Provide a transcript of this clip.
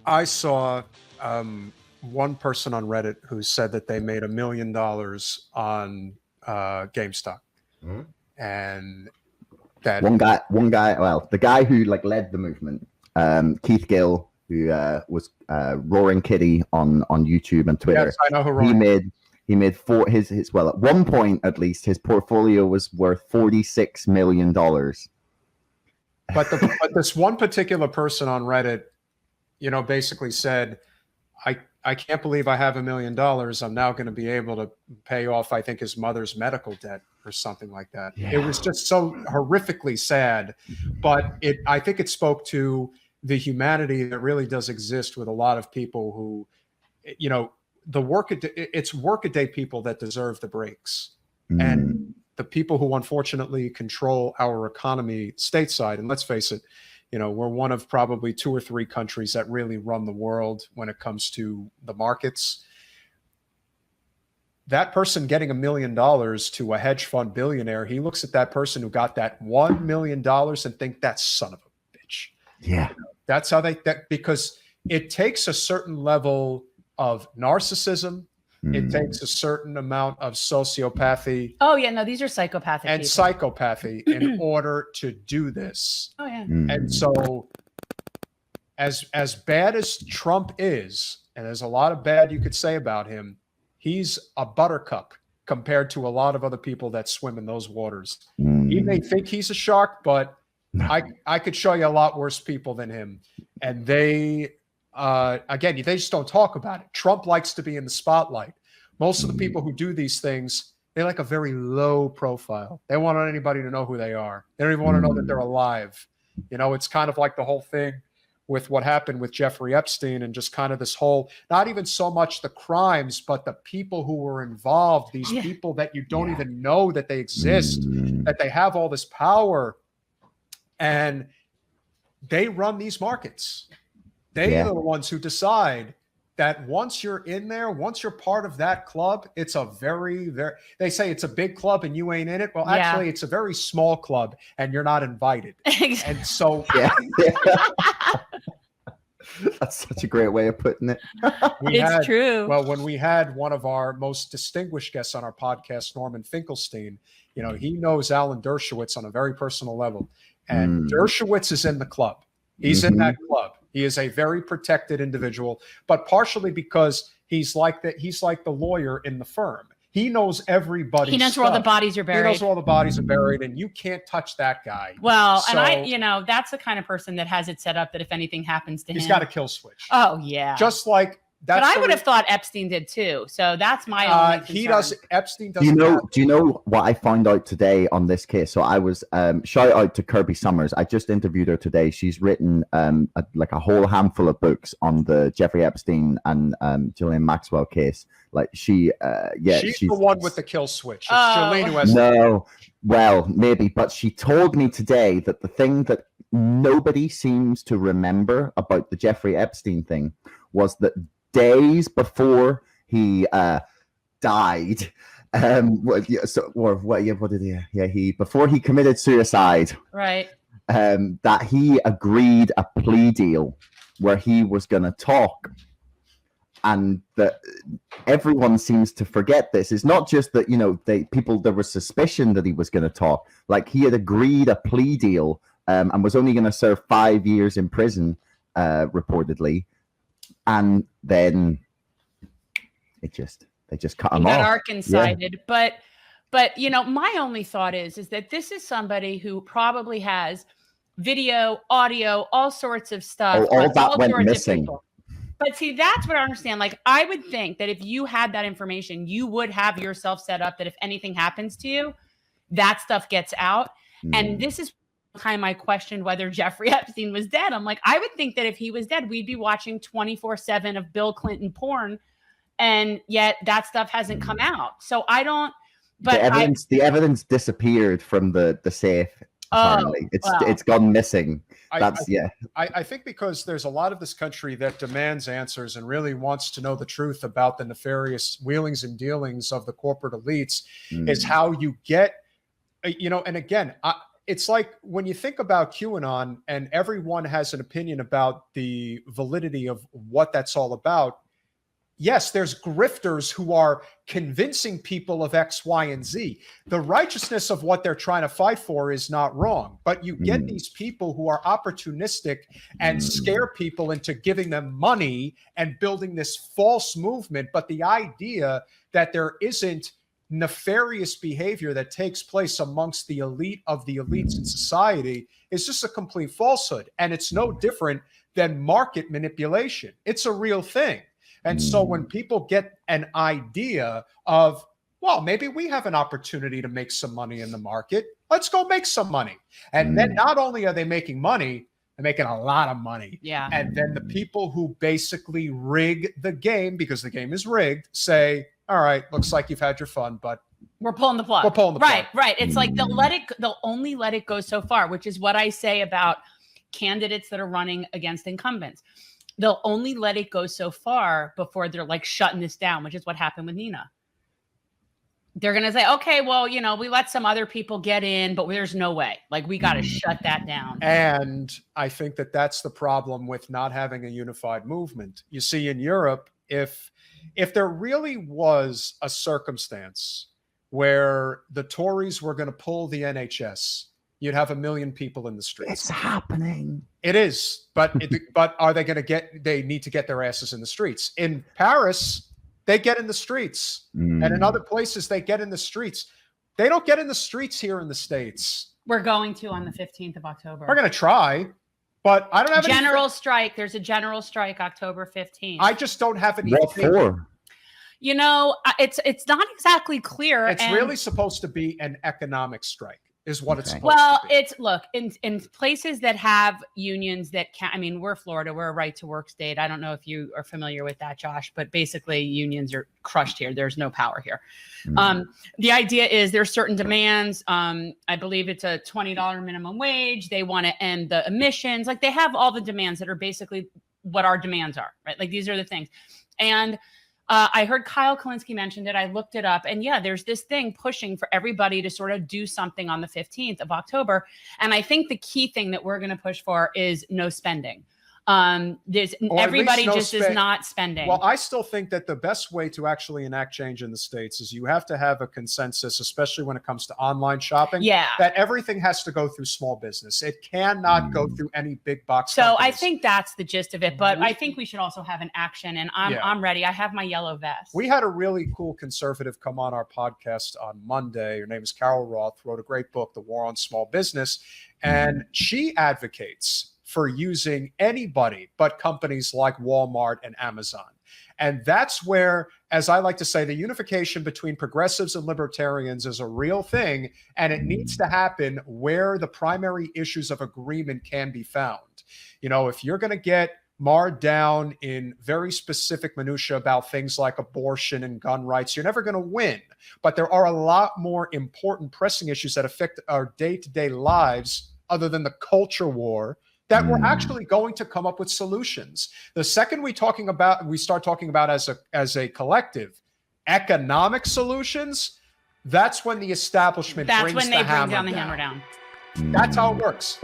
I saw one person on Reddit who said that they made $1 million on GameStop, and that one guy. Well, the guy who like led the movement, Keith Gill, who was Roaring Kitty on YouTube and Twitter. Yes, I know who Roaring. He made his well, at one point at least, his portfolio was worth $46 million. But this one particular person on Reddit, basically said, I can't believe I have $1 million. I'm now going to be able to pay off, I think, his mother's medical debt or something like that. Yeah. It was just so horrifically sad, but I think it spoke to the humanity that really does exist with a lot of people who, it's workaday people that deserve the breaks. And the people who unfortunately control our economy stateside, and let's face it, we're one of probably 2 or 3 countries that really run the world when it comes to the markets. That person getting $1 million to a hedge fund billionaire, he looks at that person who got that $1 million and think, that son of a bitch. Yeah. That's how because it takes a certain level of narcissism. It takes a certain amount of sociopathy. Oh, yeah. No, these are psychopathic and people. Psychopathy in order to do this. Oh, yeah. And so as bad as Trump is, and there's a lot of bad you could say about him, he's a buttercup compared to a lot of other people that swim in those waters. He may think he's a shark, but I could show you a lot worse people than him. And they just don't talk about it. Trump likes to be in the spotlight. Most of the people who do these things, they like a very low profile. They want anybody to know who they are. They don't even want to know that they're alive. It's kind of like the whole thing with what happened with Jeffrey Epstein and just kind of this whole, not even so much the crimes, but the people who were involved, these people that you don't even know that they exist, that they have all this power, and they run these markets. They are the ones who decide that once you're in there, once you're part of that club, it's a very, very, they say it's a big club and you ain't in it. Well, actually, it's a very small club and you're not invited. And so, that's such a great way of putting it. It's true. Well, when we had one of our most distinguished guests on our podcast, Norman Finkelstein, he knows Alan Dershowitz on a very personal level. And Dershowitz is in the club. He's in that club. He is a very protected individual, but partially because he's like the lawyer in the firm. He knows everybody. He knows where all the bodies are buried. He knows where all the bodies are buried, and you can't touch that guy. Well, so, and that's the kind of person that has it set up that if anything happens to him, he's got a kill switch. Oh yeah. Just like but I would have thought Epstein did too. So that's my only concern. He does. Epstein does. Do you know what I found out today on this case? So I was shout out to Kirby Summers. I just interviewed her today. She's written a whole handful of books on the Jeffrey Epstein and Ghislaine Maxwell case. Like she's the one with the kill switch. It's Jolene who has well, maybe, but she told me today that the thing that nobody seems to remember about the Jeffrey Epstein thing was that days before he died, before he committed suicide, right? That he agreed a plea deal where he was going to talk, and that everyone seems to forget this. It's not just that there was suspicion that he was going to talk. Like he had agreed a plea deal and was only going to serve 5 years in prison, reportedly. And then they just cut him off. Got Arkancided. But my only thought is that this is somebody who probably has video, audio, all sorts of stuff. All that went missing. But see, that's what I understand. Like, I would think that if you had that information, you would have yourself set up that if anything happens to you, that stuff gets out. And this is time I questioned whether Jeffrey Epstein was dead. I'm like, I would think that if he was dead, we'd be watching 24/7 of Bill Clinton porn, and yet that stuff hasn't come out. So I don't. But the evidence disappeared from the safe. Apparently, it's gone missing. I think because there's a lot of this country that demands answers and really wants to know the truth about the nefarious wheelings and dealings of the corporate elites. Is how you get, and again, it's like when you think about QAnon and everyone has an opinion about the validity of what that's all about. Yes, there's grifters who are convincing people of X, Y, and Z. The righteousness of what they're trying to fight for is not wrong, but you get these people who are opportunistic and scare people into giving them money and building this false movement. But the idea that there isn't nefarious behavior that takes place amongst the elite of the elites in society is just a complete falsehood. And it's no different than market manipulation. It's a real thing. And so when people get an idea of, well, maybe we have an opportunity to make some money in the market, let's go make some money. And then not only are they making money, they're making a lot of money. Yeah. And then the people who basically rig the game, because the game is rigged, say, all right, looks like you've had your fun, but we're pulling the plug. We're pulling the plug. Right. It's like they'll only let it go so far, which is what I say about candidates that are running against incumbents. They'll only let it go so far before they're like shutting this down, which is what happened with Nina. They're going to say, okay, well, you know, we let some other people get in, but there's no way. Like, we got to shut that down. And I think that that's the problem with not having a unified movement. You see, in Europe, if there really was a circumstance where the Tories were going to pull the NHS, you'd have 1 million people in the streets. It's happening. It is, but but are they going to get? They need to get their asses in the streets. In Paris, they get in the streets, and in other places, they get in the streets. They don't get in the streets here in the States. We're going to on the 15th of October. We're going to try, but I don't have general strike. There's a general strike October 15th. I just don't have any. What for? You know, it's not exactly clear. It's really supposed to be an economic strike. Is what it's supposed to be. It's look in places that have unions that can. I mean, we're Florida. We're a right to work state. I don't know if you are familiar with that, Josh, but basically unions are crushed here. There's no power here. The idea is there's certain demands. I believe it's a $20 minimum wage. They want to end the emissions. Like, they have all the demands that are basically what our demands are, right? Like, these are the things. And I heard Kyle Kalinske mentioned it. I looked it up, and yeah, there's this thing pushing for everybody to sort of do something on the 15th of October. And I think the key thing that we're going to push for is no spending. Everybody just is not spending. Well, I still think that the best way to actually enact change in the States is you have to have a consensus, especially when it comes to online shopping. Yeah. That everything has to go through small business. It cannot go through any big box. So companies. I think that's the gist of it. But I think we should also have an action, and I'm ready. I have my yellow vest. We had a really cool conservative come on our podcast on Monday. Her name is Carol Roth, wrote a great book, The War on Small Business. And she advocates for using anybody but companies like Walmart and Amazon. And that's where, as I like to say, the unification between progressives and libertarians is a real thing, and it needs to happen where the primary issues of agreement can be found. You know, if you're going to get marred down in very specific minutia about things like abortion and gun rights, you're never going to win. But there are a lot more important pressing issues that affect our day-to-day lives other than the culture war that we're actually going to come up with solutions. The second we start talking about as a collective economic solutions, that's when the establishment brings the hammer down. That's when they bring down the hammer down. That's how it works.